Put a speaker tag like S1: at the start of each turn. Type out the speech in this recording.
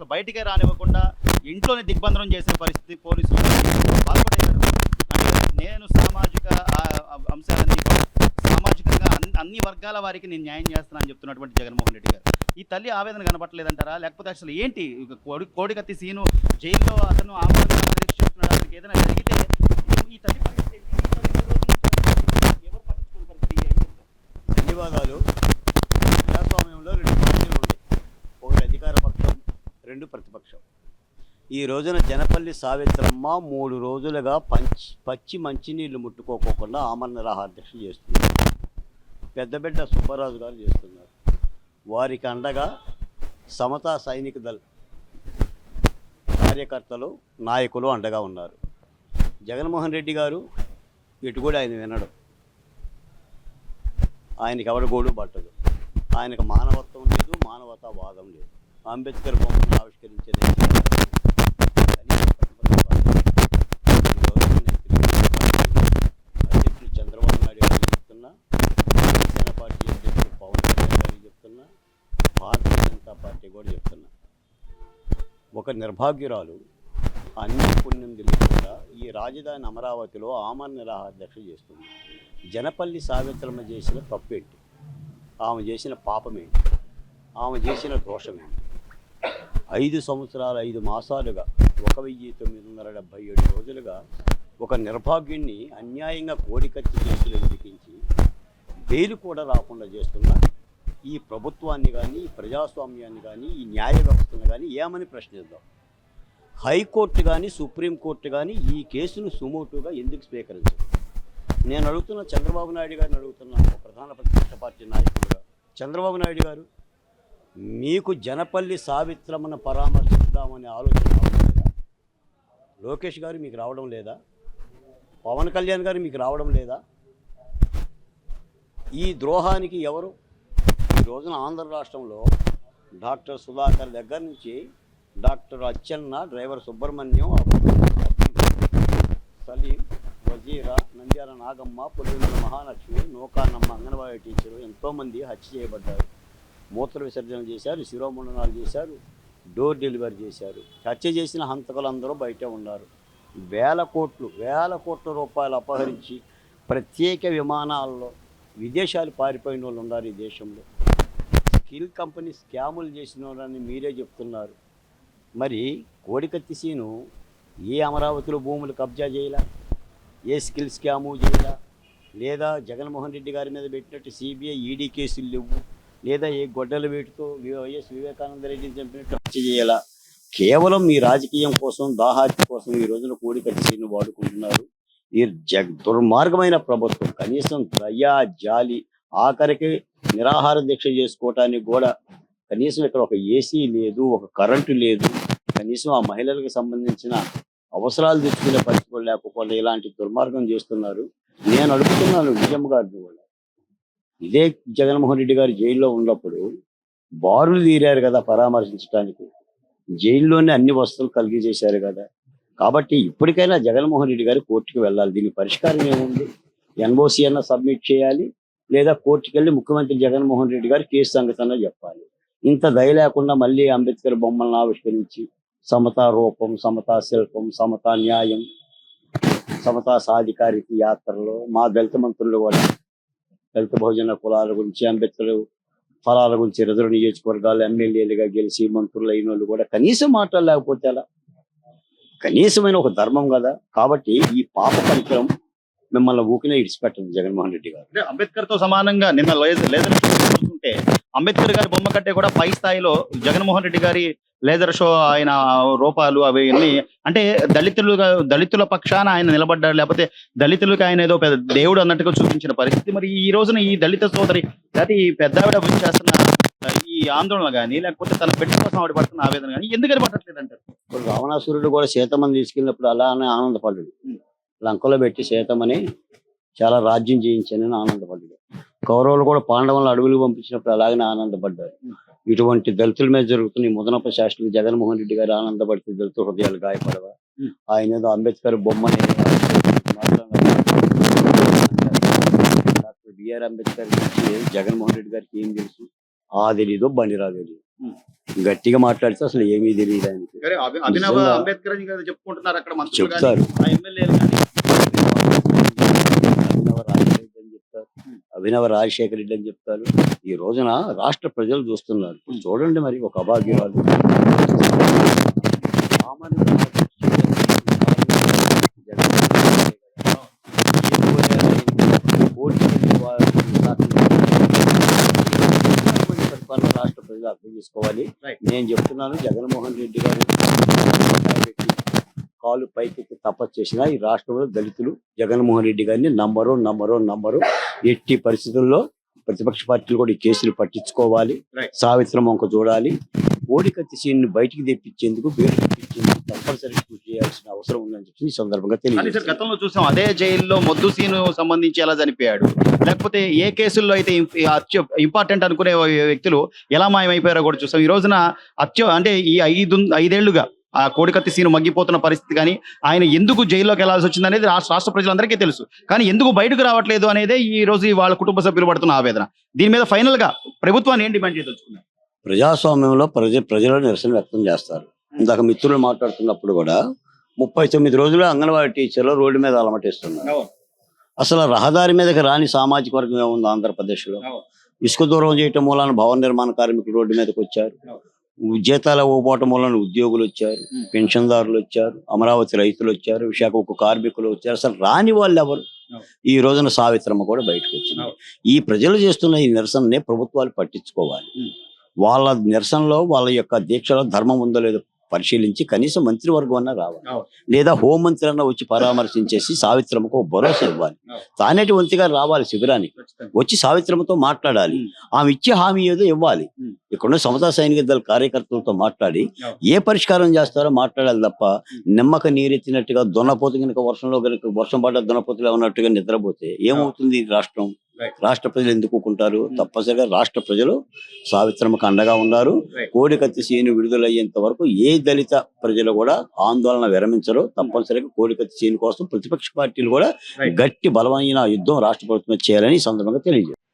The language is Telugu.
S1: అసలు బయటికే రానివ్వకుండా ఇంట్లోనే దిగ్బంధనం చేసిన పరిస్థితి పోలీసులు బాధపడేశారు. అంటే నేను సామాజిక అంశాలన్నీ కూడా సామాజికంగా అన్ని వర్గాల వారికి నేను న్యాయం చేస్తానని చెప్తున్నటువంటి జగన్మోహన్ రెడ్డి గారు ఈ తల్లి ఆవేదన కనపట్లేదంటారా? లేకపోతే అసలు ఏంటి కోడికత్తి సీను జైల్లో అతను ఆమరణ దీక్ష చేస్తున్నాడు, అతనికి ఏదైనా జరిగితే ఈ తల్లి పరిస్థితి ఏంటి? ఈ తల్లి ఈ రోజు నుంచి ఎవరు పట్టించుకునే పరిస్థితి ఏంటి?
S2: ధన్యవాదాలు. ప్రజాస్వామ్యంలో రెండు పార్టీలు ఉన్నాయి, ఒకటి అధికార పక్షం, రెండు ప్రతిపక్షం. ఈ రోజున జనపల్లి సావిత్రమ్మ 3 రోజులుగా పచ్చి మంచినీళ్ళు ముట్టుకోకుండా ఆమరణ నిరాహార దీక్ష చేస్తున్నారు. పెద్దబిడ్డ సుబ్బరాజు గారు చేస్తున్నారు. వారికి అండగా సమతా సైనిక దళ కార్యకర్తలు నాయకులు అండగా ఉన్నారు. జగన్మోహన్ రెడ్డి గారు ఇటు కూడా ఆయన వినడు, ఆయనకి ఎవరి గోడు పట్టదు, ఆయనకు మానవత్వం లేదు, మానవతావాదం లేదు. అంబేద్కర్ బొమ్మను ఆవిష్కరించేది అధ్యక్షుడు చంద్రబాబు నాయుడు గారికి చెప్తున్నా, జనసేన పార్టీ అధ్యక్షుడు పవన్ కళ్యాణ్ గారికి చెప్తున్నా, భారతీయ జనతా పార్టీ కూడా చెప్తున్నా, ఒక నిర్భాగ్యురాలు అన్ని పుణ్యం తెలియకుండా ఈ రాజధాని అమరావతిలో ఆమరణ నిరాహార దీక్ష చేస్తుంది. జనపల్లి సావిత్రమ్మ చేసిన తప్పేంటి? ఆమె చేసిన పాపమేంటి? ఆమె చేసిన దోషమేంటి? 5 సంవత్సరాలు 5 మాసాలుగా 1977 రోజులుగా ఒక నిర్భాగ్యుణ్ణి అన్యాయంగా కోడికత్తి కేసులు ఎదిరించి బెయిల్ కూడా రాకుండా చేస్తున్న ఈ ప్రభుత్వాన్ని కానీ, ఈ ప్రజాస్వామ్యాన్ని కానీ, ఈ న్యాయ వ్యవస్థను కానీ ఏమని ప్రశ్నిద్దాం? హైకోర్టు కానీ, సుప్రీంకోర్టు కానీ ఈ కేసును సుమోటుగా ఎందుకు స్వీకరించదు? నేను అడుగుతున్న చంద్రబాబు నాయుడు గారిని అడుగుతున్నాను, ప్రధాన ప్రతిపక్ష పార్టీ నాయకులుగా. చంద్రబాబు నాయుడు గారు, మీకు జనపల్లి సావిత్రమ్మను పరామర్శిద్దామనే ఆలోచన రావడం లేదా? లోకేష్ గారు మీకు రావడం లేదా? పవన్ కళ్యాణ్ గారు మీకు రావడం లేదా? ఈ ద్రోహానికి ఎవరు? ఈ రోజున ఆంధ్ర రాష్ట్రంలో డాక్టర్ సుధాకర్ దగ్గర నుంచి doctor Atchenna, driver Subrahmanyam, Salim, Vazira, Nandyala Nagamma, Pulivendula Mahalakshmi, Nookanamma anganwadi teacher ఎంతోమంది హత్య చేయబడ్డారు. మూత్ర విసర్జన చేశారు, శిరోమండనాలు చేశారు, డోర్ డెలివరీ చేశారు. హత్య చేసిన హంతకులందరూ బయటే ఉన్నారు. వేల కోట్ల రూపాయలు అపహరించి ప్రత్యేక విమానాల్లో విదేశాలు పారిపోయిన వాళ్ళు ఉన్నారు ఈ దేశంలో. స్కిల్ కంపెనీ స్కాములు చేసిన వాళ్ళని మీరే చెప్తున్నారు. మరి కోడికత్తి సీను ఏ అమరావతిలో భూములు కబ్జా చేయాల, ఏ స్కిల్ స్కాము చేయాల, లేదా జగన్మోహన్ రెడ్డి గారి మీద పెట్టినట్టు సిబిఐ ఈడీ కేసులు లేవు, లేదా ఏ గొడ్డల వేటుతో వైఎస్ వివేకానంద రెడ్డిని చంపినట్టు హత్య చేయాల. కేవలం మీ రాజకీయం కోసం, దాహార్తి కోసం ఈ రోజున కోడికత్తి సీను వాడుకుంటున్నారు. ఈ దుర్మార్గమైన ప్రభుత్వం కనీసం దయా జాలి, ఆఖరికి నిరాహార దీక్ష చేసుకోవటానికి కూడా కనీసం ఇక్కడ ఒక ఏసీ లేదు, ఒక కరెంటు లేదు, కనీసం ఆ మహిళలకు సంబంధించిన అవసరాలు తెచ్చుకునే పరిస్థితులు లేకపోతే ఇలాంటి దుర్మార్గం చేస్తున్నారు. నేను అడుగుతున్నాను విజయమ్మ గారిని కూడా, ఇదే జగన్మోహన్ రెడ్డి గారు జైల్లో ఉన్నప్పుడు బారులు తీరారు కదా పరామర్శించడానికి, జైల్లోనే అన్ని వస్తువులు కలిగి చేశారు కదా. కాబట్టి ఇప్పటికైనా జగన్మోహన్ రెడ్డి గారు కోర్టుకు వెళ్ళాలి. దీనికి పరిష్కారం ఏముంది? ఎన్ఓసి అన్న సబ్మిట్ చేయాలి, లేదా కోర్టుకు వెళ్ళి ముఖ్యమంత్రి జగన్మోహన్ రెడ్డి గారు కేసు సంగతి చెప్పాలి. ఇంత దయ లేకుండా మళ్ళీ అంబేద్కర్ బొమ్మలను ఆవిష్కరించి సమతా రూపం, సమతా శిల్పం, సమతా న్యాయం, సమతా సాధికారిక యాత్రలో మా దళిత మంత్రులు కూడా దళిత బహుజన కులాల గురించి, అంబేద్కర్ ఫలాల గురించి రిజర్వ్ నియోజకవర్గాలు ఎమ్మెల్యేలుగా గెలిచి మంత్రులు అయిన వాళ్ళు కూడా కనీసం మాట్లాడలేకపోతే అలా? కనీసమైన ఒక ధర్మం కదా. కాబట్టి ఈ పాప పరికరం మిమ్మల్ని ఊకినే ఇడిచిపెట్టదు జగన్మోహన్ రెడ్డి గారు.
S1: అంటే అంబేద్కర్ తో సమానంగా నిన్న లేజర్ షో చూస్తుంటే అంబేద్కర్ గారి బొమ్మ కంటే కూడా పై స్థాయిలో జగన్మోహన్ రెడ్డి గారి లేజర్ షో, ఆయన రూపాలు అవి అన్ని, అంటే దళితుల పక్షాన ఆయన నిలబడ్డాడు, లేకపోతే దళితులకు ఆయన ఏదో పెద్ద దేవుడు అన్నట్టుగా చూపించిన పరిస్థితి. మరి ఈ రోజున ఈ దళిత సోదరి లేకపోతే ఈ పెద్దావిడ గురించి చేస్తున్న ఈ ఆందోళన కానీ, లేకపోతే తన బిడ్డ కోసం ఆవిడ పడుతున్న ఆవేదన కానీ ఎందుకని పట్టట్లేదు అంటారు?
S2: ఇప్పుడు రావణాసురుడు కూడా సీతమ్మని తీసుకెళ్ళినప్పుడు అలానే ఆనందపడ్డాడు. లంకలో పెట్టి సీతమ్మని చాలా రాజ్యం చేయించానని ఆనందపడ్డాడు. కౌరవులు కూడా పాండవులను అడవులు పంపించినప్పుడు అలాగనే ఆనందపడ్డారు. ఇటువంటి దళితుల మీద జరుగుతున్న ఈ ముదనప్ప శాస్త్రి జగన్మోహన్ రెడ్డి గారు ఆనందపడితే దళిత హృదయాలు గాయపడవా? ఆయన ఏదో అంబేద్కర్ బొమ్మని డాక్టర్ బిఆర్ అంబేద్కర్ గురించి జగన్మోహన్ రెడ్డి గారికి ఏం తెలుసు? ఆ తెలీదు, బండిరా తెలీదు. గట్టిగా మాట్లాడితే అసలు ఏమీ తెలియదు ఆయనకి.
S1: సరే, అభినవ
S2: నిజంగా.
S1: అంబేద్కర్ అని కదా చెప్పుకుంటున్నారు అక్కడ మంత్రులు కానీ,
S2: చెప్తారు.
S1: ఆ ఎమ్మెల్యేలు కానీ.
S2: అభినవ రాజశేఖర్ అని చెప్తారు, అభినవ రాజశేఖర రెడ్డి అని చెప్తారు. ఈ రోజున రాష్ట్ర ప్రజలు చూస్తున్నారు. ఇప్పుడు చూడండి, మరి ఒక అభాగ్యురాలు సామాన్యుడు రాష్ట్ర ప్రజలు అర్థం చేసుకోవాలి.
S1: Right.
S2: నేను చెప్తున్నాను, జగన్మోహన్ రెడ్డి గారు కాలు పైకెత్తి తపస్సు చేసిన ఈ రాష్ట్రంలో దళితులు జగన్మోహన్ రెడ్డి గారిని నమ్మరు. ఎట్టి పరిస్థితుల్లో ప్రతిపక్ష పార్టీలు కూడా ఈ కేసులు పట్టించుకోవాలి.
S1: Right.
S2: సావిత్రం వంక చూడాలి. కోడికత్తి సీన్ని బయటికి తెప్పించేందుకు వేరు తెప్పించేందుకు తప్పనిసరిగా కృషి చేయాల్సిన అవసరం ఉందని చెప్పి ఈ సందర్భంగా
S1: కానీ సార్,
S2: తెలియదు.
S1: గతంలో చూసాం అదే జైల్లో మొద్దు సీను సంబంధించి ఎలా చనిపోయాడు, లేకపోతే ఏ కేసుల్లో అయితే ఇంపార్టెంట్ అనుకునే వ్యక్తులు ఎలా మాయమైపోయారో కూడా చూసాం. ఈ రోజున అంటే ఈ 5 ఏళ్లుగా ఆ కోడికత్తి సీను మగ్గిపోతున్న పరిస్థితి, కానీ ఆయన ఎందుకు జైల్లోకి వెళ్లాల్సి వచ్చింది అనేది రాష్ట్ర ప్రజలందరికీ తెలుసు. కానీ ఎందుకు బయటకు రావట్లేదు అనేదే ఈ రోజు వాళ్ళ కుటుంబ సభ్యులు పడుతున్న ఆవేదన. దీని మీద ఫైనల్ గా ప్రభుత్వాన్ని ఏం డిమాండ్ చేయదలుచుకున్నారు?
S2: ప్రజాస్వామ్యంలో ప్రజలు నిరసన వ్యక్తం చేస్తారు. ఇందాక మిత్రులు మాట్లాడుతున్నప్పుడు కూడా 39 రోజులు అంగన్వాడీ టీచర్లు రోడ్డు మీద అలమటిస్తున్నారు. అసలు రహదారి మీదకి రాని సామాజిక వర్గం ఏముంది ఆంధ్రప్రదేశ్లో? ఇసుక దూరం చేయటం మూలాన భవన నిర్మాణ కార్మికులు రోడ్డు మీదకి వచ్చారు. జీతాలు ఇవ్వకపోవటం వలన ఉద్యోగులు వచ్చారు, పెన్షన్దారులు వచ్చారు, అమరావతి రైతులు వచ్చారు, విశాఖ ఉక్కు కార్మికులు వచ్చారు. అసలు రాని వాళ్ళు ఎవరు? ఈ రోజున సావిత్రమ్మ కూడా బయటకు వచ్చింది. ఈ ప్రజలు చేస్తున్న ఈ నిరసననే ప్రభుత్వాలు పట్టించుకోవాలి. వాళ్ళ నిరసనలో, వాళ్ళ యొక్క దీక్షలో ధర్మం ఉందో లేదో పరిశీలించి కనీసం మంత్రివర్గం అన్నా రావాలి, లేదా హోంమంత్రి అన్న వచ్చి పరామర్శించేసి సావిత్రమ్మకు భరోసా ఇవ్వాలి. తానేటి వంతిగా రావాలి శిబిరానికి, వచ్చి సావిత్రమ్మతో మాట్లాడాలి. ఆమె ఇచ్చే హామీ ఏదో ఇవ్వాలి. ఇక్కడున్న సమతా సైనిక దళ కార్యకర్తలతో మాట్లాడి ఏ పరిష్కారం చేస్తారో మాట్లాడాలి తప్ప నిమ్మక నీరెత్తినట్టుగా దున్నపోతు కనుక వర్షం పడ్డ దున్నపోతులు ఉన్నట్టుగా నిద్రపోతే ఏమవుతుంది ఈ రాష్ట్రం? రాష్ట్ర ప్రజలు ఎందుకు ఊరుకుంటారు? తప్పనిసరిగా రాష్ట్ర ప్రజలు సావిత్రమ్మకు అండగా ఉన్నారు. కోడికత్తి సీను విడుదలయ్యేంత వరకు ఏ దళిత ప్రజలు కూడా ఆందోళన విరమించరు. తప్పనిసరిగా కోడికత్తి సీను కోసం ప్రతిపక్ష పార్టీలు కూడా గట్టి బలమైన యుద్ధం రాష్ట్ర ప్రభుత్వం చేయాలని ఈ సందర్భంగా తెలియజేస్తారు.